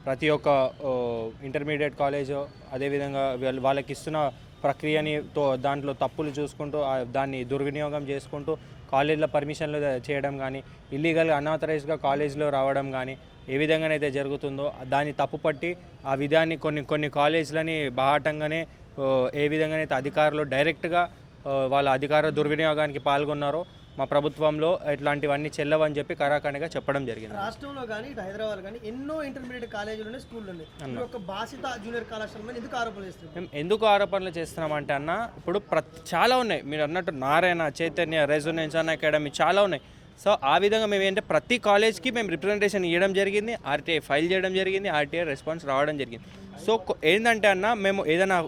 ప్రతి ఒక్క intermediate college అదేవిధంగా వాళ్ళకి ఇస్తున్న ప్రక్రియని దాంట్లో తప్పులు చూసుకుంటూ దాన్ని దుర్వినియోగం చేసుకుంటూ కాలేజీలో పర్మిషన్లు చేయడం కానీ ఇల్లీగల్గా అన్ఆథరైజ్గా కాలేజీలో రావడం కానీ ఏ విధంగానైతే జరుగుతుందో దాన్ని తప్పుపట్టి ఆ విధాన్ని కొన్ని కాలేజీలని బాహాటంగానే ఏ విధంగానైతే అధికారులు డైరెక్ట్గా వాళ్ళ అధికార దుర్వినియోగానికి పాల్గొన్నారో మా ప్రభుత్వంలో ఇట్లాంటివన్నీ చెల్లవని చెప్పి కరాఖండిగా చెప్పడం జరిగింది. రాష్ట్రంలో కానీ ఇటు హైదరాబాద్ కానీ ఎన్నో ఇంటర్మీడియట్ కాలేజీలు ఉన్నాయి, స్కూళ్ళు ఉన్నాయి. ఒక భాషిత జూనియర్ కళాశాల మీద ఎందుకు ఆరోపణలు చేస్తున్నాం? మేము ఎందుకు ఆరోపణలు చేస్తున్నామంటే అన్న, ఇప్పుడు చాలా ఉన్నాయి. మీరు అన్నట్టు నారాయణ, చైతన్య, రెజొనెన్స్ అన్న అకాడమీ చాలా ఉన్నాయి. సో ఆ విధంగా మేము ఏంటంటే ప్రతి కాలేజ్కి మేము రిప్రజెంటేషన్ ఇవ్వడం జరిగింది, ఆర్టీఐ ఫైల్ చేయడం జరిగింది, ఆర్టీఐ రెస్పాన్స్ రావడం జరిగింది. సో ఏంటంటే అన్న, మేము ఏదైనా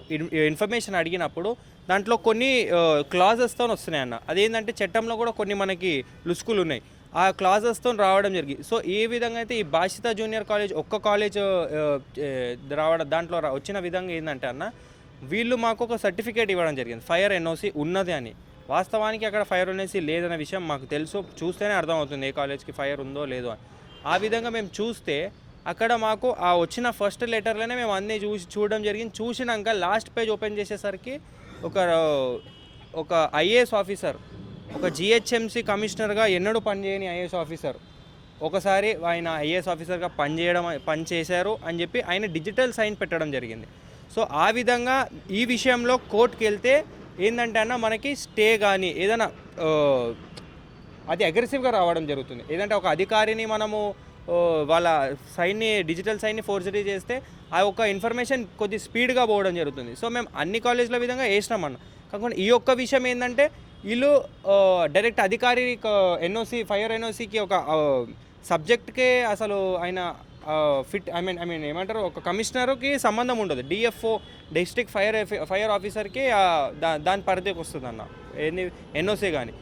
ఇన్ఫర్మేషన్ అడిగినప్పుడు దాంట్లో కొన్ని క్లాజెస్తో వస్తున్నాయి అన్న. అదేంటంటే చట్టంలో కూడా కొన్ని మనకి లుసుకులు ఉన్నాయి, ఆ క్లాజెస్తో రావడం జరిగింది. సో ఏ విధంగా అయితే ఈ భాషిత జూనియర్ కాలేజ్ ఒక్క కాలేజ్ రావడం దాంట్లో వచ్చిన విధంగా ఏంటంటే అన్న, వీళ్ళు మాకు ఒక సర్టిఫికేట్ ఇవ్వడం జరిగింది, ఫైర్ ఎన్ఓసి ఉన్నది అని. వాస్తవానికి అక్కడ ఫైర్ ఎన్ఓసి లేదనే విషయం మాకు తెలుసు, చూస్తేనే అర్థమవుతుంది ఏ కాలేజ్కి ఫైర్ ఉందో లేదో అని. ఆ విధంగా మేము చూస్తే అక్కడ మాకు ఆ వచ్చిన ఫస్ట్ లెటర్లోనే మేము అన్నీ చూడడం జరిగింది. చూసినాక లాస్ట్ పేజ్ ఓపెన్ చేసేసరికి ఒక ఐఏఎస్ ఆఫీసర్, ఒక జిహెచ్ఎంసీ కమిషనర్గా ఎన్నడూ పనిచేయని ఐఏఎస్ ఆఫీసర్ ఒకసారి ఆయన ఐఏఎస్ ఆఫీసర్గా పనిచేశారు అని చెప్పి ఆయన డిజిటల్ సైన్ పెట్టడం జరిగింది. సో ఆ విధంగా ఈ విషయంలో కోర్టుకి వెళ్తే ఏంటంటే అన్న, మనకి స్టే కానీ ఏదైనా అది అగ్రెసివ్గా రావడం జరుగుతుంది. ఏదంటే ఒక అధికారిని మనము వాళ్ళ సైన్ని డిజిటల్ సైన్ని ఫోర్జరీ చేస్తే ఆ ఒక ఇన్ఫర్మేషన్ కొద్ది స్పీడ్గా పోవడం జరుగుతుంది. సో మేము అన్ని కాలేజ్ల విధంగా వేసినామన్న. కాకుండా ఈ ఒక్క విషయం ఏంటంటే, వీళ్ళు డైరెక్ట్ అధికారి ఎన్ఓసి ఫైర్ ఎన్ఓసికి ఒక సబ్జెక్ట్కే అసలు ఆయన ఫిట్ ఐ మీన్ ఏమంటారు, ఒక కమిషనర్కి సంబంధం ఉండదు. డిఎఫ్ఓ డిస్ట్రిక్ట్ ఫైర్ ఆఫీసర్కి దాని పరిధికి వస్తుంది అన్న ఏంది ఎన్ఓసి. కానీ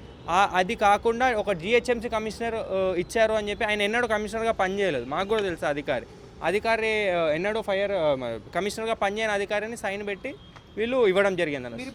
అది కాకుండా ఒక జిహెచ్ఎంసీ కమిషనర్ ఇచ్చారు అని చెప్పి ఆయన ఎన్నడూ కమిషనర్గా పనిచేయలేదు. మాకు కూడా తెలుసు అధికారి ఎన్నడూ కమిషనర్గా పనిచేయని అధికారిని సైన్ పెట్టి వీళ్ళు ఇవ్వడం జరిగింది అన్న.